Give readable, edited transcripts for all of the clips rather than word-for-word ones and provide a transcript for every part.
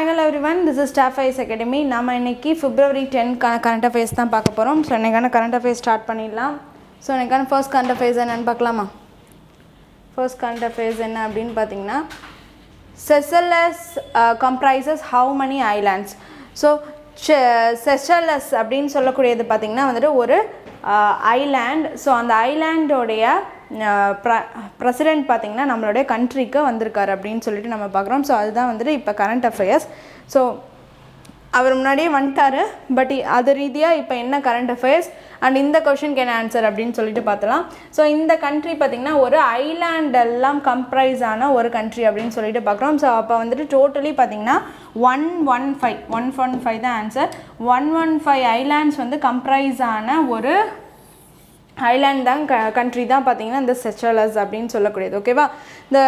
hello everyone, this is Staff Ice Academy. நம்ம இன்னைக்கு February 10 current affairs தான் பார்க்க போறோம். சோ இன்னைக்கான current affairs ஸ்டார்ட் பண்ணிடலாம். சோ இன்னைக்கான first current affairs என்னன்னு பார்க்கலாமா? First current affairs என்ன அப்படினு பாத்தீங்கன்னா Seychelles comprises how many islands? So Seychelles அப்படினு சொல்லக்கூடியது பாத்தீங்கன்னா வந்து ஒரு island. So அந்த island உடைய president பாத்தீங்கன்னா நம்மளுடைய countryக்கு வந்திருக்காரு அப்படினு சொல்லிட்டு நம்ம பார்க்கறோம். சோ அதுதான் வந்து இப்ப current affairs. So அவர் முன்னாடியே வந்துட்டாரு, பட் அது ரீதியா இப்போ என்ன current affairs and இந்த क्वेश्चनக்கு என்ன ஆன்சர் அப்படினு சொல்லிட்டு பார்த்தலாம். சோ இந்த country பாத்தீங்கன்னா ஒரு ஐலாண்ட் எல்லாம் கம்பரைஸ் ஆன ஒரு country அப்படினு சொல்லிட்டு பார்க்கறோம். சோ அப்ப வந்து டோட்டலி பாத்தீங்கன்னா 115 தான் ஆன்சர். 115 ஐலாண்ட்ஸ் வந்து கம்பரைஸ் ஆன ஒரு ஐலாண்ட் தான் country தான் பாத்தீங்கன்னா இந்த Seychelles அப்படினு சொல்லக்கூடியது. ஓகேவா? இந்த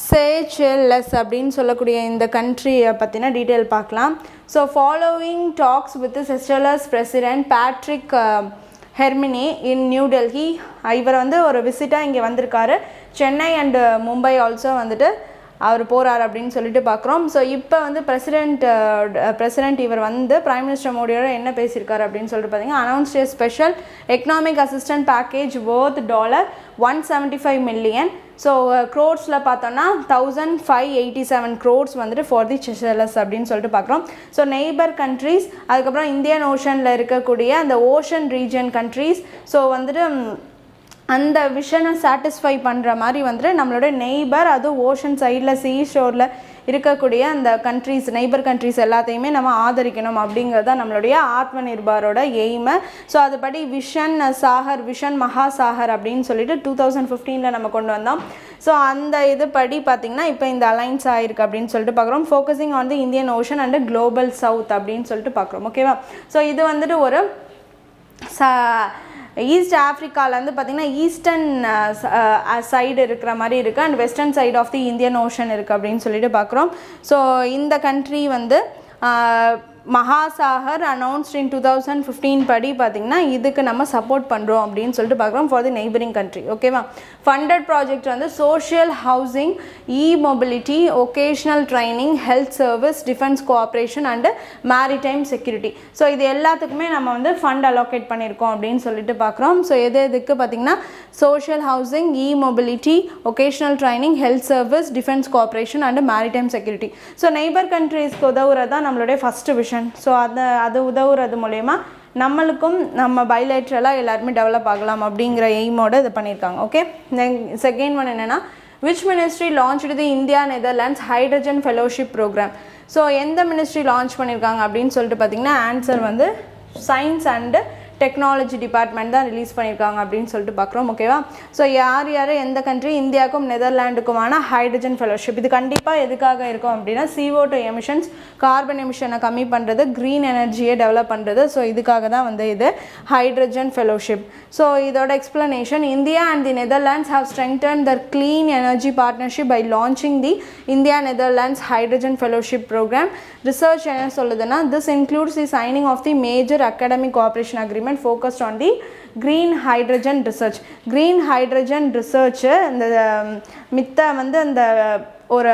Seychelles அப்படினு சொல்லக்கூடிய இந்த country பத்தின டீடைல் பார்க்கலாம். So following talks with the Seychelles president Patrick Hermine in New Delhi, இவர் வந்து ஒரு விசிட்டா இங்க வந்திருக்காரு. சென்னை and மும்பை ஆல்சோ வந்துட்டு அவர் போறார் அப்படினு சொல்லிட்டு பார்க்கறோம். சோ இப்போ வந்து பிரசிடென்ட் இவர் வந்து பிரைம் மினிஸ்டர் மோடியோட என்ன பேசியிருக்காரு அப்படினு சொல்லிட்டு பாத்தீங்கன்னா announced a special economic assistance package worth $175 million. So crores-ல பார்த்தோம்னா 1587 crores வந்துட்டு for the Seychelles அப்படினு சொல்லிட்டு பார்க்கறோம். So neighbor countries, அதுக்கு அப்புறம் இந்தியன் ஓஷன்ல இருக்கக்கூடிய அந்த ஓஷன் ரீஜன் countries, so வந்துட்டு அந்த விஷனை சாட்டிஸ்ஃபை பண்ற மாதிரி வந்து நம்மளோட நெய்பர், அது ஓஷன் சைடுல சீ ஷோர்ல இருக்கக்கூடிய அந்த கண்ட்ரீஸ், நெய்பர் கண்ட்ரீஸ் எல்லாத்தையுமே நம்ம ஆதரிக்கணும் அப்படிங்கிறது தான் நம்மளுடைய ஆத்ம நிர்பாரோட எய்ம். ஸோ அதுபடி விஷன் மகாசாகர் அப்படின்னு சொல்லிட்டு 2015 நம்ம கொண்டு வந்தோம். ஸோ அந்த இதுபடி பார்த்தீங்கன்னா இப்போ இந்த அலைன்ஸ் ஆயிருக்கு அப்படின்னு சொல்லிட்டு பார்க்குறோம். Focusing on the Indian ocean and global south அப்படின்னு சொல்லிட்டு பார்க்குறோம். ஓகேவா? ஸோ இது வந்துட்டு ஒரு ஈஸ்ட் ஆஃப்ரிக்காவில் வந்து பார்த்திங்கன்னா ஈஸ்டர்ன் சைடு இருக்கிற மாதிரி இருக்குது and western side of the Indian ocean இருக்குது அப்படின்னு சொல்லிட்டு பார்க்குறோம். ஸோ இந்த கண்ட்ரி வந்து மகாசாகர் அனௌன்ஸ்ட் இன் 2015 படி பார்த்திங்கன்னா இதுக்கு நம்ம சப்போர்ட் பண்ணுறோம் அப்படின்னு சொல்லிட்டு பார்க்குறோம் ஃபார் தி நெய்பரிங் கண்ட்ரி. ஓகேவா? ஃபண்டட் ப்ராஜெக்ட் வந்து social housing, mobility, vocational training, health service, defence cooperation and maritime security. So இது எல்லாத்துக்குமே நம்ம வந்து ஃபண்ட் அலோகேட் பண்ணியிருக்கோம் அப்படின்னு சொல்லிட்டு பார்க்குறோம். ஸோ எதுக்கு பார்த்திங்கன்னா social housing, mobility, vocational training, health service, defence cooperation and maritime security. So neighbour கண்ட்ரீஸ்க்கு உதவுறதான் நம்மளுடைய ஃபஸ்ட்டு விஷன். ஸோ அது உதவுறது மூலயமா நம்மளுக்கும் நம்ம பைலேட்ரலாக எல்லாருமே டெவலப் ஆகலாம் அப்படிங்கிற எய்மோடு இது பண்ணியிருக்காங்க. ஓகே, செகண்ட் ஒன் என்னென்னா which ministry launched the India Netherlands hydrogen fellowship program? So எந்த மினிஸ்ட்ரி லான்ச் பண்ணியிருக்காங்க அப்படின்னு சொல்லிட்டு பார்த்தீங்கன்னா ஆன்சர் வந்து சயின்ஸ் அண்டு டெக்னாலஜி டிபார்ட்மெண்ட் தான் ரிலீஸ் பண்ணியிருக்காங்க அப்படின்னு சொல்லிட்டு பார்க்குறோம். ஓகேவா? ஸோ யார் எந்த கண்ட்ரி, இந்தியாவுக்கும் நெதர்லாண்டுக்குமான ஹைட்ரஜன் ஃபெலோஷிப். இது கண்டிப்பாக எதுக்காக இருக்கும் அப்படின்னா CO2 எமிஷன்ஸ், கார்பன் எமிஷனை கம்மி பண்ணுறது, க்ரீன் எனர்ஜியை டெவலப் பண்ணுறது. ஸோ இதுக்காக தான் வந்து இது ஹைட்ரஜன் ஃபெலோஷிப். ஸோ இதோட explanation, India and the Netherlands how strengthened their clean energy partnership by launching the India Netherlands hydrogen fellowship program. Research என்ன சொல்லுதுன்னா this includes the signing of the major academic cooperation agreement focused on the green hydrogen research. green hydrogen research இந்த மித்த வந்து அந்த ஒரு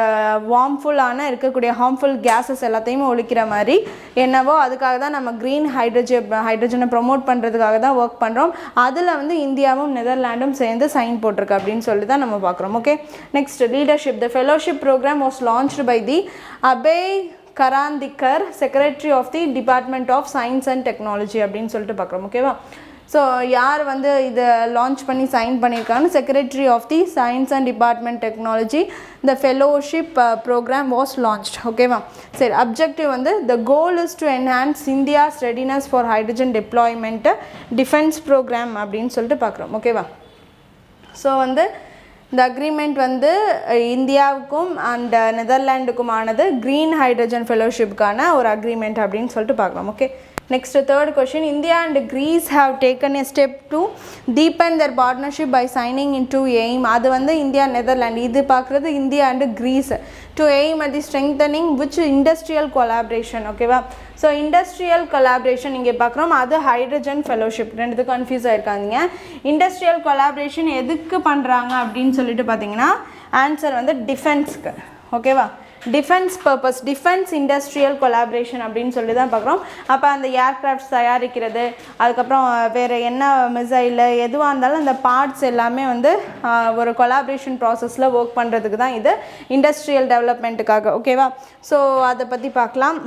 வார்ம்ஃபுல்லான இருக்கக்கூடிய harmful gases எல்லாத்தையுமே ஒழிக்கிற மாதிரி என்னவோ அதுக்காக தான் நம்ம க்ரீன் ஹைட்ரஜனை ப்ரொமோட் பண்ணுறதுக்காக தான் ஒர்க் பண்ணுறோம். அதில் வந்து இந்தியாவும் நெதர்லாண்டும் சேர்ந்து சைன் போட்டிருக்கு அப்படின்னு சொல்லி தான் நம்ம பார்க்குறோம். Okay, next leadership. The fellowship programme was launched by the Abhay Karandikar, secretary of the department of science and technology அப்படின்னு சொல்லிட்டு பார்க்குறோம். ஓகேவா? ஸோ யார் வந்து இதை லான்ச் பண்ணி சைன் பண்ணியிருக்காங்கன்னு secretary of the science and department technology. The fellowship programme was launched. ஓகேவா? சரி, அப்ஜெக்டிவ் வந்து the goal is to enhance India's readiness for hydrogen deployment defence programme அப்படின்னு சொல்லிட்டு பார்க்குறோம். ஓகேவா? ஸோ வந்து இந்த அக்ரிமெண்ட் வந்து இந்தியாவுக்கும் அண்ட் நெதர்லாண்டுக்குமானது க்ரீன் ஹைட்ரஜன் ஃபெலோஷிப்புக்கான ஒரு அக்ரிமெண்ட் அப்படின்னு சொல்லிட்டு பார்க்கலாம். Okay, next third question, India and Greece have taken a step to deepen their partnership by signing into AIM. அது வந்து இந்தியா நெதர்லாண்ட், இது பார்க்குறது India and Greece. to aim at the strengthening which industrial collaboration. ஓகேவா? So industrial collaboration இங்கே பார்க்குறோம், அது hydrogen fellowship. ரெண்டுத்துக்கு confuse ஆகிருக்காங்க. இண்டஸ்ட்ரியல் கொலாபரேஷன் எதுக்கு பண்ணுறாங்க அப்படின்னு சொல்லிட்டு பார்த்தீங்கன்னா ஆன்சர் வந்து டிஃபென்ஸ்க்கு. ஓகேவா? Defence purpose, defence industrial collaboration அப்படின்னு சொல்லி தான் பார்க்குறோம். அப்போ அந்த ஏர்க்ராஃப்ட்ஸ் தயாரிக்கிறது, அதுக்கப்புறம் வேறு என்ன மிசைல் எதுவாக இருந்தாலும் அந்த பார்ட்ஸ் எல்லாமே வந்து ஒரு கொலாபரேஷன் ப்ராசஸில் ஒர்க் பண்ணுறதுக்கு தான் இது இண்டஸ்ட்ரியல் டெவலப்மெண்ட்டுக்காக. ஓகேவா? ஸோ அதை பற்றி பார்க்கலாம்.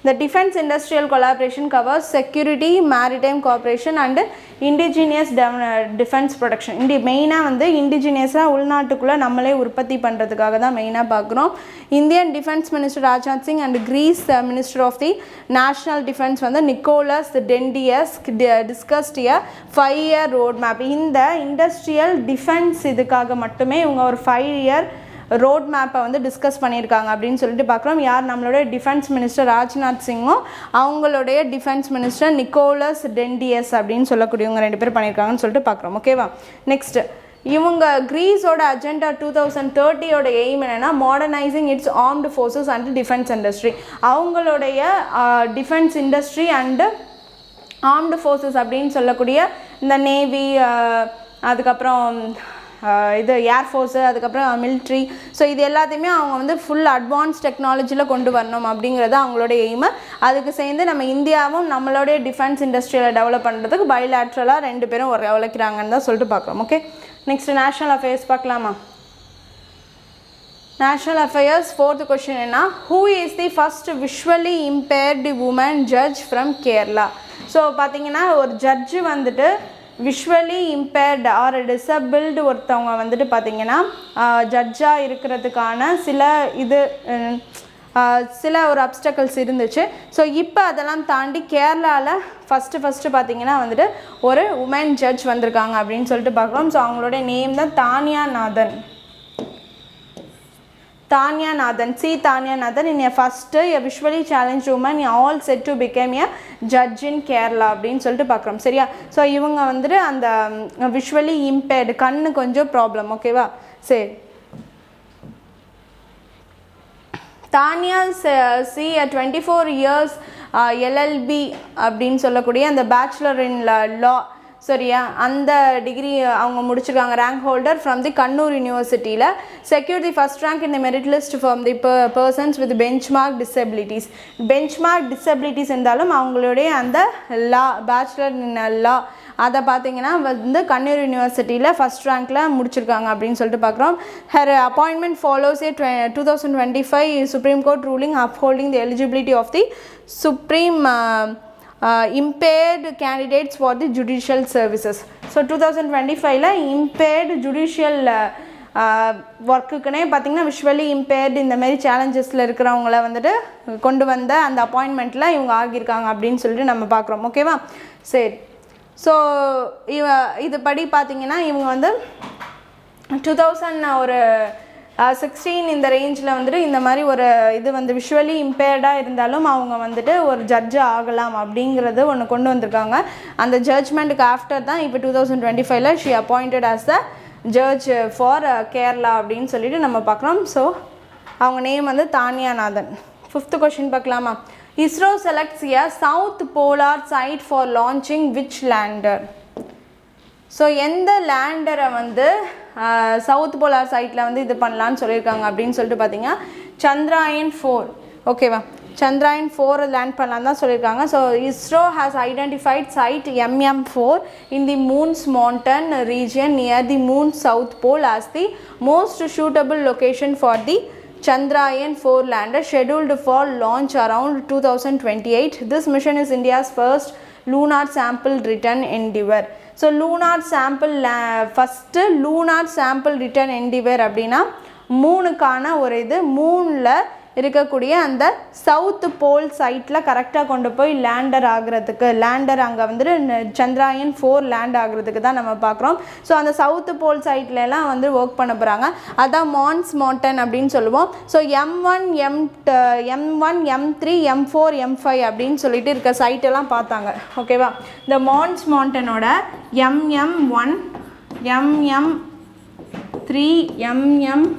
The defense industrial collaboration covers security, maritime cooperation and indigenous defense production. மெயினாக வந்து இண்டிஜினியஸாக உள்நாட்டுக்குள்ளே நம்மளே உற்பத்தி பண்ணுறதுக்காக தான் மெயினாக பார்க்குறோம். Indian defence minister Rajnath Singh and Greece minister of the national defence வந்து Nicholas Dendias discussed a 5-year road map. இந்த இண்டஸ்ட்ரியல் டிஃபென்ஸ் இதுக்காக மட்டுமே இவங்க ஒரு 5-year ரோட் மேப்பை வந்து டிஸ்கஸ் பண்ணியிருக்காங்க அப்படின்னு சொல்லிட்டு பார்க்குறோம். யார்? நம்மளுடைய டிஃபென்ஸ் மினிஸ்டர் ராஜ்நாத் சிங்கும் அவங்களுடைய டிஃபென்ஸ் மினிஸ்டர் நிக்கோலஸ் டெண்டியஸ் அப்படின்னு சொல்லக்கூடியவங்க 2 பேர் பண்ணியிருக்காங்கன்னு சொல்லிட்டு பார்க்குறோம். ஓகேவா? நெக்ஸ்ட், இவங்க கிரீஸோட அஜெண்டா 2030 எய்ம் என்னென்னா modernising its armed forces and defence industry. அவங்களுடைய defence industry and armed forces அப்படின்னு சொல்லக்கூடிய இந்த நேவி, அதுக்கப்புறம் இது ஏர்ஃபோர்ஸு, அதுக்கப்புறம் மிலிட்ரி, ஸோ இது எல்லாத்தையுமே அவங்க வந்து ஃபுல் அட்வான்ஸ் டெக்னாலஜியில் கொண்டு வரணும் அப்படிங்கிறது அவங்களோட எய்மு. அதுக்கு சேர்ந்து நம்ம இந்தியாவும் நம்மளுடைய டிஃபென்ஸ் இண்டஸ்ட்ரியில் டெவலப் பண்ணுறதுக்கு பைலேட்ரலாக 2 பேரும் உழைக்கிறாங்கன்னு தான் சொல்லிட்டு பார்க்குறோம். ஓகே, நெக்ஸ்ட் நேஷ்னல் அஃபேர்ஸ் பார்க்கலாமா? நேஷ்னல் அஃபேர்ஸ் 4th கொஸ்டின் என்ன? Who is the first visually impaired woman judge from Kerala? So பார்த்தீங்கன்னா ஒரு ஜட்ஜு வந்துட்டு விஷுவலி இம்பேர்டு ஆர் டிசபிள்டு ஒருத்தவங்க வந்துட்டு பார்த்திங்கன்னா ஜட்ஜாக இருக்கிறதுக்கான சில ஒரு அப்டக்கல்ஸ் இருந்துச்சு. ஸோ இப்போ அதெல்லாம் தாண்டி கேரளாவில் ஃபஸ்ட்டு பார்த்திங்கன்னா வந்துட்டு ஒரு உமன் ஜட்ஜ் வந்திருக்காங்க அப்படின்னு சொல்லிட்டு பார்க்குறோம். ஸோ அவங்களுடைய நேம் தான் தானியா நாதன். C. Tanya Nathan in a first a visually challenged woman all set to become a judge in Kerala அப்படின்னு சொல்லிட்டு பார்க்குறோம். சரியா? ஸோ இவங்க வந்துட்டு அந்த விஷுவலி இம்பேர்டு, கண்ணு கொஞ்சம் ப்ராப்ளம். ஓகேவா? சரி, தானியா சி 24 years LLB அப்படின்னு சொல்லக்கூடிய அந்த பேச்சுலர் இன் லா, சரியா, அந்த டிகிரி அவங்க முடிச்சிருக்காங்க. Rank holder from the Kannur யூனிவர்சிட்டியில் secure the first rank in the merit list from the persons with benchmark disabilities. Benchmark disabilities இருந்தாலும் அவங்களுடைய அந்த லா, பேச்சுலர் இன் லா, அதை பார்த்தீங்கன்னா வந்து கண்ணூர் யூனிவர்சிட்டியில் ஃபஸ்ட் ரேங்க்கில் முடிச்சிருக்காங்க அப்படின்னு சொல்லிட்டு பார்க்குறோம். Her appointment follows a 2025 supreme court ruling upholding the eligibility of the supreme impaired candidates for the judicial services. So 2025 impaired judicial ஒர்க்குக்குனே பார்த்திங்கன்னா விஷுவலி இம்பேர்டு இந்த மாதிரி சேலஞ்சஸில் இருக்கிறவங்கள வந்துட்டு கொண்டு வந்த அந்த அப்பாயின்மெண்ட்டில் இவங்க ஆகியிருக்காங்க அப்படின்னு சொல்லிட்டு நம்ம பார்க்குறோம். ஓகேவா? சரி, ஸோ இது படி பார்த்திங்கன்னா இவங்க வந்து 2016 இந்த ரேஞ்சில் வந்துட்டு இந்த மாதிரி ஒரு இது வந்து விஷுவலி இம்பேர்டாக இருந்தாலும் அவங்க வந்துட்டு ஒரு ஜட்ஜு ஆகலாம் அப்படிங்கிறது ஒன்று கொண்டு வந்திருக்காங்க. அந்த ஜட்ஜ்மெண்ட்டுக்கு ஆஃப்டர் தான் இப்போ 2025 she appointed as the judge for Kerala அப்படின்னு சொல்லிட்டு நம்ம பார்க்குறோம். ஸோ அவங்க நேம் வந்து தானியா நாதன். 5th கொஸ்டின் பார்க்கலாமா? ISRO selects a south polar site for launching which lander? So எந்த லேண்டரை வந்து சவுத் போலார் சைட்டில் வந்து இது பண்ணலான்னு சொல்லியிருக்காங்க அப்படின்னு சொல்லிட்டு பார்த்தீங்கன்னா சந்திராயன் 4. ஓகேவா? சந்திராயன் 4 லேண்ட் பண்ணலான்னு தான் சொல்லியிருக்காங்க. So ISRO has identified site MM4 in the moon's mountain region near the moon south pole as the most suitable location for the Chandrayaan 4 lander scheduled for launch around 2028. This mission is India's first lunar sample return endeavor. So lunar sample first lunar sample return endeavor அப்படின்னா மூணுக்கான ஒரு இது மூணில் இருக்கக்கூடிய அந்த south pole சைட்டில் கரெக்டாக கொண்டு போய் லேண்டர் ஆகிறதுக்கு, லேண்டர் அங்கே வந்துட்டு சந்திராயன் 4 லேண்ட் ஆகிறதுக்கு தான் நம்ம பார்க்குறோம். ஸோ அந்த சவுத் போல் சைட்லலாம் வந்து ஒர்க் பண்ண போகிறாங்க. அதான் மான்ஸ் மவுண்டன் அப்படின்னு சொல்லுவோம். So M1 M3 M4 M5 அப்படின்னு சொல்லிட்டு இருக்க சைட்டெல்லாம் பார்த்தாங்க. ஓகேவா? இந்த மான்ஸ் மவுண்டனோட MM1 MM3 MM4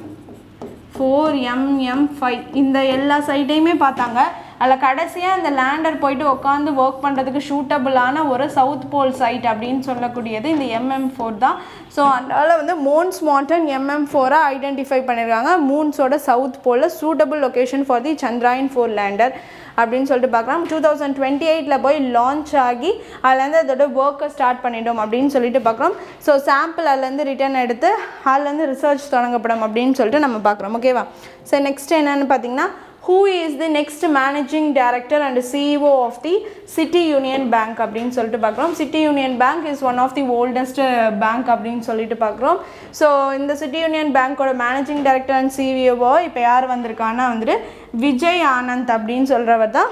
MM5 இந்த எல்லா சைட்டையுமே பார்த்தாங்க. அதில் கடைசியாக இந்த லேண்டர் போயிட்டு உட்காந்து ஒர்க் பண்ணுறதுக்கு சூட்டபுளான ஒரு சவுத் போல் சைட் அப்படின்னு சொல்லக்கூடியது இந்த MM4 தான். ஸோ அதனால் வந்து மோன்ஸ் மார்டன் MM4 ஐடென்டிஃபை பண்ணியிருக்காங்க. மூன்ஸோட சவுத் போலில் suitable location for the Chandrayaan 4 lander அப்படின்னு சொல்லிட்டு பார்க்கலாம். 2028 போய் லான்ச் ஆகி அதுலேருந்து அதோட ஒர்க்கை ஸ்டார்ட் பண்ணிட்டோம் அப்படின்னு சொல்லிட்டு பார்க்குறோம். ஸோ சாம்பிள் அதுலேருந்து ரிட்டர்ன் எடுத்து அதுலேருந்து ரிசர்ச் தொடங்கப்படும் அப்படின்னு சொல்லிட்டு நம்ம பார்க்குறோம். ஓகேவா? ஸோ நெக்ஸ்ட் என்னென்னு பார்த்தீங்கன்னா, who is the next managing director and CEO of the City Union Bank அப்படின்னு சொல்லிட்டு பார்க்குறோம். City Union Bank is one of the oldest bank அப்படின்னு சொல்லிட்டு பார்க்குறோம். ஸோ இந்த City Union Bankோட மேனேஜிங் டைரக்டர் அண்ட் CEO இப்போ யார் வந்திருக்கான்னா வந்துட்டு விஜய் ஆனந்த் அப்படின்னு சொல்கிறவர் தான்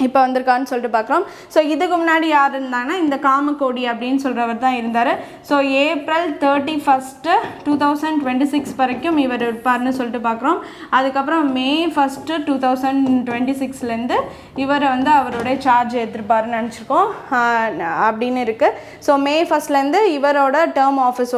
இப்போ வந்திருக்கான்னு சொல்லிட்டு பார்க்குறோம். ஸோ இதுக்கு முன்னாடி யார் இருந்தாங்கன்னா இந்த காமகோடி அப்படின்னு சொல்கிறவர் தான் இருந்தார். ஸோ April 31, 2026 வரைக்கும் இவர் இருப்பார்னு சொல்லிட்டு பார்க்குறோம். அதுக்கப்புறம் May 1, 2026 இவர் வந்து அவருடைய சார்ஜ் எடுத்துருப்பாருன்னு நினச்சிருக்கோம் அப்படின்னு இருக்குது. ஸோ May 1 இவரோட டேர்ம் ஆஃபீஸ்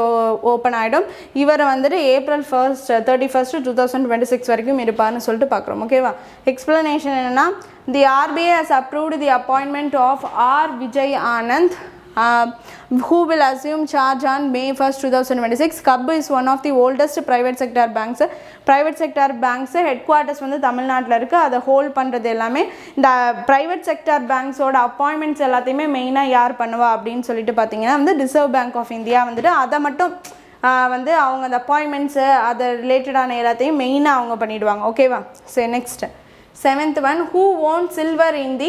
ஓப்பன் ஆகிடும். இவர் வந்துட்டு April 31, 2026 வரைக்கும் இருப்பார்னு சொல்லிட்டு பார்க்குறோம். ஓகேவா? எக்ஸ்பிளனேஷன் என்னென்னா, the RBI has approved the appointment of R. Vijay Anand, who will assume charge on May 1, 2026. CUB is one of the oldest private sector banks. Private sector banks headquarters வந்து தமிழ்நாட்டில் இருக்குது. அதை hold பண்ணுறது எல்லாமே இந்த private sector பேங்க்ஸோட appointments எல்லாத்தையுமே மெயினாக யார் பண்ணுவா அப்படின்னு சொல்லிட்டு பார்த்தீங்கன்னா வந்து ரிசர்வ் பேங்க் ஆஃப் இந்தியா வந்துட்டு அதை மட்டும் வந்து அவங்க அந்த அப்பாயின்மெண்ட்ஸு அதை ரிலேட்டடான எல்லாத்தையும் மெயினாக அவங்க பண்ணிவிடுவாங்க. ஓகேவா? சரி, next 7th one, who won silver in the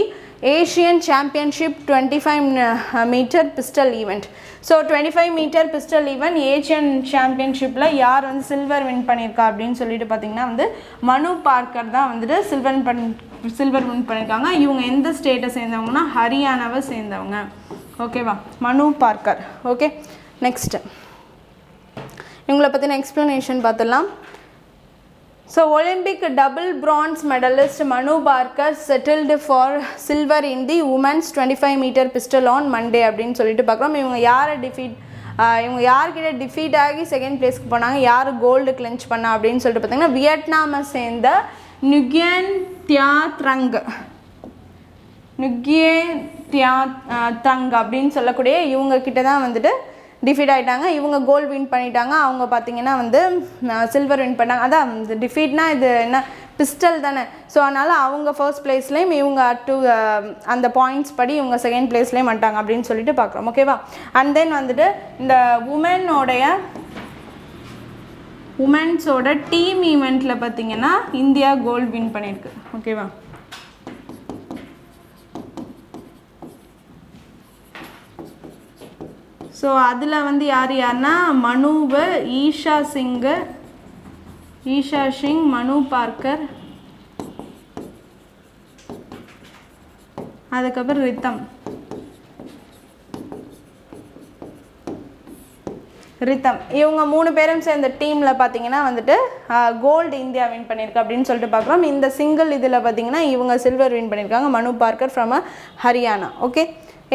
Asian Championship 25-meter pistol event. So 25-meter pistol event Asian Championshipல யார் வந்து சில்வர் வின் பண்ணியிருக்கா அப்படின்னு சொல்லிட்டு பார்த்தீங்கன்னா வந்து மனு பார்க்கர் தான் வந்துட்டு சில்வர் வின் பண்ணியிருக்காங்க. இவங்க எந்த ஸ்டேட்டை சேர்ந்தவங்கன்னா ஹரியானாவை சேர்ந்தவங்க. ஓகேவா? மனு பார்க்கர். ஓகே, நெக்ஸ்ட் இவங்களை பற்றின எக்ஸ்ப்ளனேஷன் பார்த்துடலாம். So Olympic double bronze medalist Manu Barker settled for silver in the women's 25-meter pistol on Monday அப்படின்னு சொல்லிட்டு பார்க்குறோம். இவங்க யார்கிட்ட டிஃபீட் ஆகி செகண்ட் பிளேஸ்க்கு போனாங்க, யார் கோல்டு கிளென்ச் பண்ணா அப்படின்னு சொல்லிட்டு பார்த்தீங்கன்னா வியட்நாமை சேர்ந்த நுகியன் தியாங் அப்படின்னு சொல்லக்கூடிய இவங்க கிட்ட தான் வந்துட்டு டிஃபீட் ஆகிட்டாங்க. இவங்க கோல்டு வின் பண்ணிட்டாங்க. அவங்க பார்த்தீங்கன்னா வந்து சில்வர் வின் பண்ணாங்க. அதான் டிஃபீட்னா இது என்ன, பிஸ்டல் தானே. ஸோ அதனால் அவங்க ஃபர்ஸ்ட் பிளேஸ்லேயும் இவங்க அந்த பாயிண்ட்ஸ் படி இவங்க செகண்ட் பிளேஸ்லேயும் வந்துட்டாங்க அப்படின்னு சொல்லிட்டு பார்க்குறோம். ஓகேவா? அண்ட் தென் வந்துட்டு இந்த உமன்ஸோட டீம் ஈவெண்ட்டில் பார்த்தீங்கன்னா இந்தியா கோல்டு வின் பண்ணியிருக்கு. ஓகேவா? ஸோ அதில் வந்து யார்னா மனுவு, ஈஷா சிங், மனு பார்க்கர், அதுக்கப்புறம் ரித்தம். இவங்க 3 பேரும் சேர்ந்த டீமில் பார்த்தீங்கன்னா வந்துட்டு கோல்டு இந்தியா வின் பண்ணியிருக்கு அப்படின்னு சொல்லிட்டு பார்க்குறோம். இந்த சிங்கிள் இதில் பார்த்தீங்கன்னா இவங்க சில்வர் வின் பண்ணியிருக்காங்க, மனு Parker from Haryana. Okay,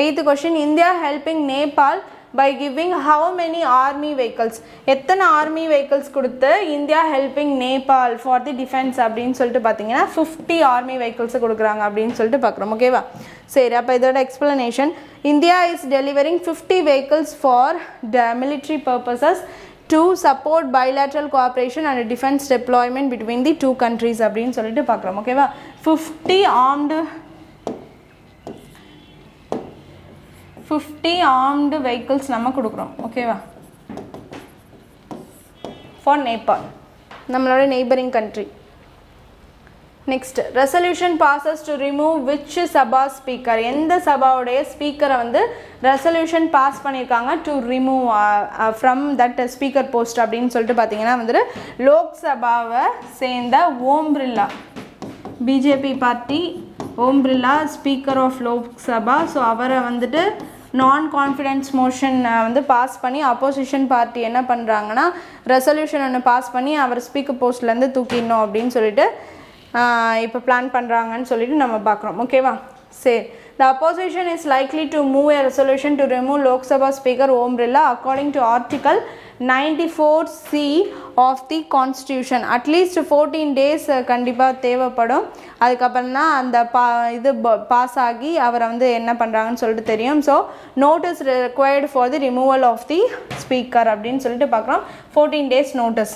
8th question, India helping Nepal by giving how many army vehicles. எத்தனை ஆர்மி வெஹிக்கிள்ஸ் கொடுத்து India helping Nepal for the defence அப்படின்னு சொல்லிட்டு பார்த்தீங்கன்னா 50 ஆர்மி வெஹிக்கிள்ஸை கொடுக்குறாங்க அப்படின்னு சொல்லிட்டு பார்க்குறோம். ஓகேவா? சரி, அப்போ இதோட explanation, India is delivering 50 vehicles for military purposes to support bilateral cooperation and defense deployment between the two countries அப்படின்னு சொல்லிட்டு பார்க்குறோம். ஓகேவா? 50 armed vehicles நம்ம கொடுக்குறோம். ஓகேவா? ஃபார் நேபாள், நம்மளோட neighbouring country. Next, resolution passes to remove which Sabha speaker. எந்த சபாவுடைய ஸ்பீக்கரை வந்து ரெசல்யூஷன் பாஸ் பண்ணியிருக்காங்க to remove from that speaker post அப்படின்னு சொல்லிட்டு பார்த்தீங்கன்னா வந்துட்டு லோக்சபாவை சேர்ந்த Om Birla, BJP party Om Birla speaker of Lok Sabha. So அவரை வந்துட்டு நான் கான்ஃபிடென்ஸ் மோஷன் வந்து பாஸ் பண்ணி அப்போசிஷன் பார்ட்டி என்ன பண்ணுறாங்கன்னா ரெசல்யூஷன் ஒன்று பாஸ் பண்ணி அவர் ஸ்பீக்கர் போஸ்ட்லேருந்து தூக்கிடணும் அப்படின்னு சொல்லிட்டு இப்போ பிளான் பண்ணுறாங்கன்னு சொல்லிட்டு நம்ம பார்க்குறோம். ஓகேவா? சரி, the opposition is likely to move a resolution to remove Lok Sabha Speaker Om Birla according to Article 94C of the constitution. At least 14 days கண்டிப்பாக தேவைப்படும். அதுக்கப்புறம் தான் அந்த இது பாஸ் ஆகி அவரை வந்து என்ன பண்ணுறாங்கன்னு சொல்லிட்டு தெரியும். So notice required for the removal of the speaker அப்படின்னு சொல்லிட்டு பார்க்குறோம். 14 days நோட்டீஸ்.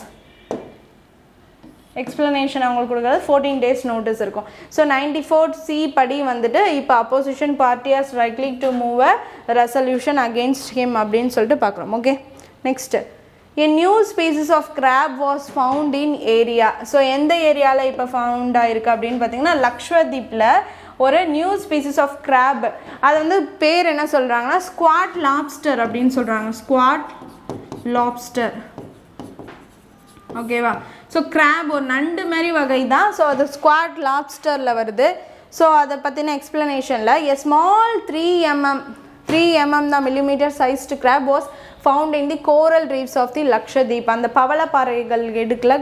எக்ஸ்ப்ளனேஷன் அவங்களுக்கு கொடுக்குறது 14 days நோட்டீஸ் இருக்கும். ஸோ 94C படி வந்துட்டு இப்போ opposition party has rightly to move a resolution against him அப்படின்னு சொல்லிட்டு பார்க்குறோம். Okay, next a new species of crab was found in area. So எந்த ஏரியாவில் இப்போ ஃபவுண்ட் ஆகிருக்கு அப்படின்னு பார்த்தீங்கன்னா லக்ஷ்வதீப்பில் ஒரு நியூ ஸ்பீசிஸ் ஆஃப் கிராப். அது வந்து பேர் என்ன சொல்கிறாங்கன்னா ஸ்குவாட் லாப்ஸ்டர் அப்படின்னு சொல்கிறாங்க. Squad lobster. ஓகேவா? ஸோ கிராப் ஒரு நண்டு மாதிரி வகை தான். ஸோ அது ஸ்குவாட் லாப்ஸ்டரில் வருது. ஸோ அதை பற்றின எக்ஸ்ப்ளனேஷனில் எ ஸ்மால் 3 mm தான் millimetre sized crab was found in the coral reefs of the Lakshadweep. அந்த பவளப்பாறைகள் எடுக்கல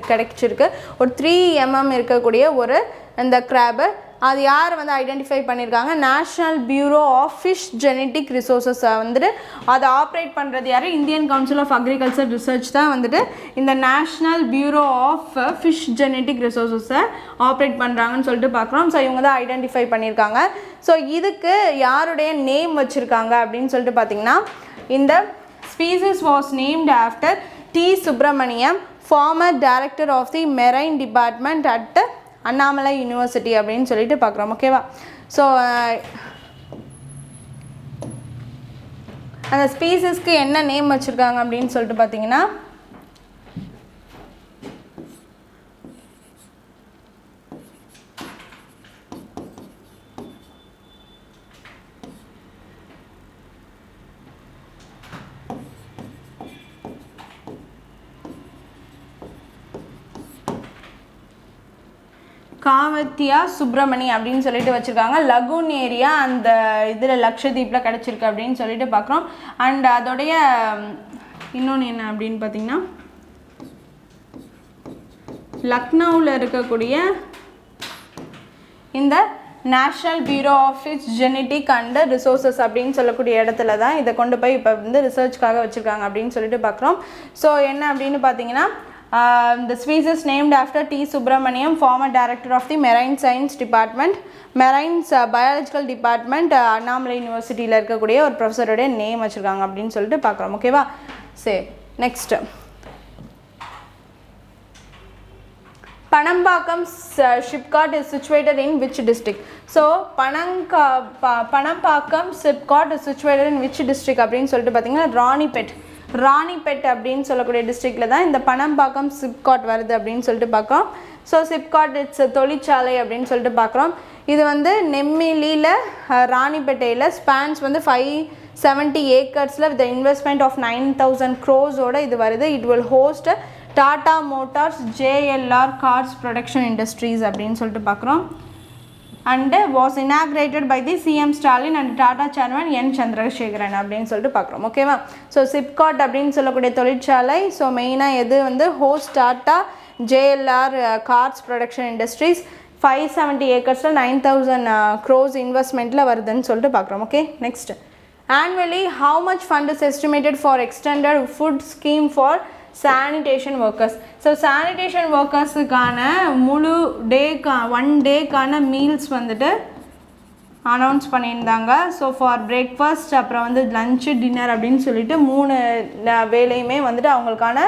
கிடைச்சிருக்கு. ஒரு 3 mm இருக்கக்கூடிய ஒரு இந்த கிராபு. அது யார் வந்து ஐடென்டிஃபை பண்ணியிருக்காங்க? National bureau of fish genetic resources வந்துட்டு அதை ஆப்ரேட் பண்ணுறது யார்? Indian council of agriculture research தான் வந்துட்டு இந்த national bureau of fish genetic ரிசோர்ஸஸை ஆப்ரேட் பண்ணுறாங்கன்னு சொல்லிட்டு பார்க்குறோம். ஸோ இவங்க தான் ஐடென்டிஃபை பண்ணியிருக்காங்க. ஸோ இதுக்கு யாருடைய நேம் வச்சுருக்காங்க அப்படின்னு சொல்லிட்டு பார்த்தீங்கன்னா இந்த species was named after T Subramaniam, former director of the marine department at Annamalai university அப்படின்னு சொல்லிட்டு பார்க்குறோம். ஓகேவா? ஸோ அந்த ஸ்பீசிஸ்க்கு என்ன நேம் வச்சுருக்காங்க அப்படின்னு சொல்லிட்டு பார்த்தீங்கன்னா காவத்தியா சுப்பிரமணி அப்படின்னு சொல்லிட்டு வச்சுருக்காங்க. லகூன் ஏரியா அந்த இதில் லக்ஷதீப்பில் கிடச்சிருக்கு அப்படின்னு சொல்லிட்டு பார்க்குறோம். அண்ட் அதோடைய இன்னொன்று என்ன அப்படின்னு பார்த்தீங்கன்னா லக்னோவில் இருக்கக்கூடிய இந்த national bureau of fish genetic and resources அப்படின்னு சொல்லக்கூடிய இடத்துல தான் இதை கொண்டு போய் இப்போ வந்து ரிசர்ச்காக வச்சுருக்காங்க அப்படின்னு சொல்லிட்டு பார்க்குறோம். ஸோ என்ன அப்படின்னு பார்த்தீங்கன்னா the species named after T. Subramaniam, former director of the Marine Science Department, Marine Biological Department, Annamalai யூனிவர்சிட்டியில் இருக்கக்கூடிய ஒரு ப்ரொஃபஸருடைய நேம் வச்சுருக்காங்க அப்படின்னு சொல்லிட்டு பார்க்குறோம். ஓகேவா? சரி, next Panambakkam SIPCOT is situated in which district? So Panambakkam SIPCOT is situated in which district அப்படின்னு சொல்லிட்டு பார்த்தீங்கன்னா ராணிப்பேட் அப்படின்னு சொல்லக்கூடிய டிஸ்ட்ரிக்டில் தான் இந்த பனம்பாக்கம் சிப்காட் வருது அப்படின்னு சொல்லிட்டு பார்க்குறோம். ஸோ சிப்காட் இட்ஸ் தொழிற்சாலை அப்படின்னு சொல்லிட்டு பார்க்குறோம். இது வந்து நெம்மிலியில் ராணிப்பேட்டையில் ஸ்பேன்ஸ் வந்து 570 acres with investment of 9,000 crores இது வருது. It will host Tata Motors JLR cars production industries அப்படின்னு சொல்லிட்டு பார்க்குறோம். and was inaugurated by the CM Stalin and Tata chairman N Chandrasekharan அப்படின்னு சொல்லிட்டு பார்க்குறோம். ஓகேவா? ஸோ சிப்காட் அப்படின்னு சொல்லக்கூடிய தொழிற்சாலை ஸோ மெயினாக எது வந்து host tata JLR cars production industries 570 acres 9,000 crores இன்வெஸ்ட்மெண்ட்டில் வருதுன்னு சொல்லிட்டு பார்க்குறோம். Okay, next annually how much fund is estimated for extended food scheme for sanitation workers? So sanitation ஒர்க்கர்ஸுக்கான முழு ஒன் டேக்கான மீல்ஸ் வந்துட்டு அனௌன்ஸ் பண்ணியிருந்தாங்க. ஸோ ஃபார் பிரேக்ஃபாஸ்ட் அப்புறம் வந்து லஞ்சு டின்னர் அப்படின்னு சொல்லிட்டு 3 வேலையுமே வந்துட்டு அவங்களுக்கான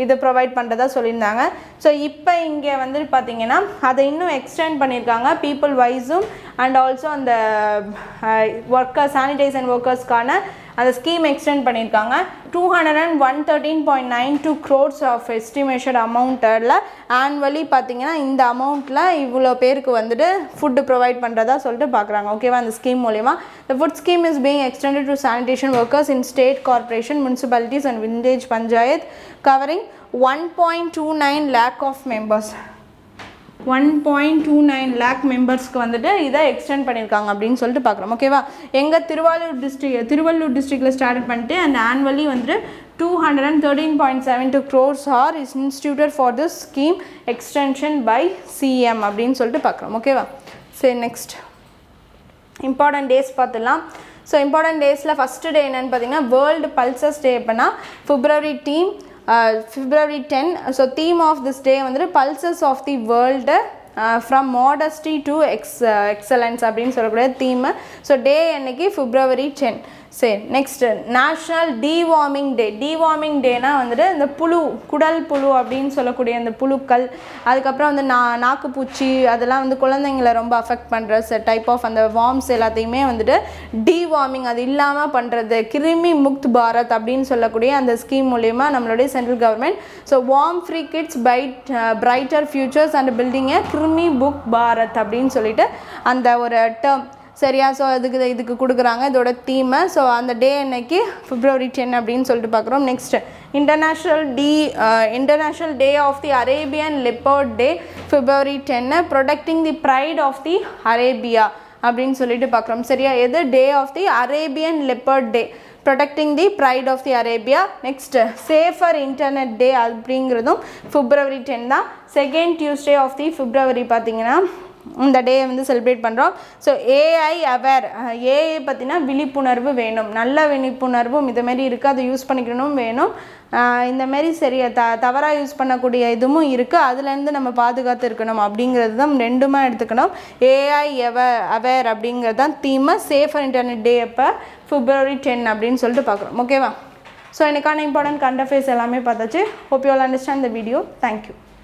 இது ப்ரொவைட் பண்ணுறதா சொல்லியிருந்தாங்க. ஸோ இப்போ இங்கே வந்துட்டு பார்த்திங்கன்னா அதை இன்னும் எக்ஸ்டெண்ட் பண்ணியிருக்காங்க பீப்புள் வைஸும் அண்ட் ஆல்சோ அந்த ஒர்க்கர் சானிடைசேஷன் ஒர்க்கர்ஸ்க்கான அந்த ஸ்கீம் எக்ஸ்டெண்ட் பண்ணியிருக்காங்க. 213.92 crores ஆஃப் எஸ்டிமேஷன் அமௌண்ட்டில் ஆனுவலி பார்த்திங்கன்னா இந்த அமௌண்ட்டில் இவ்வளோ பேருக்கு வந்துட்டு ஃபுட்டு ப்ரொவைட் பண்ணுறதா சொல்லிட்டு பார்க்குறாங்க. ஓகேவா? அந்த ஸ்கீம் மூலிமா the food scheme is being extended to sanitation workers in state corporation, municipalities and village panchayat covering 1.29 lakh of members. 1.29 lakh மெம்பர்ஸ்க்கு வந்துட்டு இதை எக்ஸ்டெண்ட் பண்ணியிருக்காங்க அப்படின்னு சொல்லிட்டு பார்க்குறோம். ஓகேவா? எங்கள் திருவள்ளூர் டிஸ்ட்ரிக்டில் ஸ்டார்ட் பண்ணிட்டு அண்ட் ஆனுவலி வந்துட்டு 213.72 crores are is instituted for this scheme extension by CM அப்படின்னு சொல்லிட்டு பார்க்குறோம். ஓகேவா? சரி, நெக்ஸ்ட் இம்பார்ட்டன்ட் டேஸ் பார்த்துடலாம். ஸோ இம்பார்ட்டன்ட் டேஸில் ஃபஸ்ட்டு டே என்னென்னு பார்த்தீங்கன்னா வேர்ல்டு பல்சஸ் டே எப்போனா February 10. So theme of this day வந்துட்டு pulses of the world from modesty to excellence அப்படின்னு சொல்லக்கூடிய தீம். ஸோ டே அன்னைக்கு February 10. சரி, next national deworming day. Deworming டேனா வந்துட்டு இந்த புழு, குடல் புழு அப்படின்னு சொல்லக்கூடிய அந்த புழுக்கள், அதுக்கப்புறம் வந்து நாக்குப்பூச்சி, அதெல்லாம் வந்து குழந்தைங்களை ரொம்ப அஃபெக்ட் பண்ணுற டைப் ஆஃப் அந்த வார்ம்ஸ் எல்லாத்தையுமே வந்துட்டு டிவார்மிங் அது இல்லாமல் பண்ணுறது, கிருமி முக்த் பாரத் அப்படின்னு சொல்லக்கூடிய அந்த ஸ்கீம் மூலிமா நம்மளுடைய central government. So warm free kids brighter futures and building ஏ கிருமி புக் பாரத் அப்படின்னு சொல்லிட்டு அந்த ஒரு டேர்ம் சரியா. ஸோ இதுக்கு கொடுக்குறாங்க இதோட தீமை. ஸோ அந்த டே அன்னைக்கு February 10 அப்படின்னு சொல்லிட்டு பார்க்குறோம். Next international day of the Arabian leopard day February 10. Protecting the pride of the Arabia அப்படின்னு சொல்லிட்டு பார்க்குறோம். சரியா, எது day of the Arabian leopard day, protecting the pride of the Arabia. Next safer internet day அப்படிங்கிறதும் February 10 தான். Second Tuesday of the February பார்த்திங்கன்னா இந்த டே வந்து செலிப்ரேட் பண்ணுறோம். ஸோ ஏஐ அவேர், ஏஐ பார்த்திங்கன்னா விழிப்புணர்வு வேணும், நல்ல விழிப்புணர்வும் இதுமாரி இருக்குது, அதை யூஸ் பண்ணிக்கணும் வேணும். இந்தமாரி சரியா தவறாக யூஸ் பண்ணக்கூடிய இதுவும் இருக்குது, அதுலேருந்து நம்ம பாதுகாத்து இருக்கணும் அப்படிங்கிறது தான் ரெண்டுமா எடுத்துக்கணும். ஏஐ அவேர் அப்படிங்கிறது தான் தீமை. சேஃபர் இன்டர்நெட் டே அப்போ February 10 அப்படின்னு சொல்லிட்டு பார்க்குறோம். ஓகேவா? ஸோ எனக்கான இம்பார்ட்டன்ட் கரண்ட் அஃபேர்ஸ் எல்லாமே பார்த்தாச்சு. Hope you all understand the video. Thank you.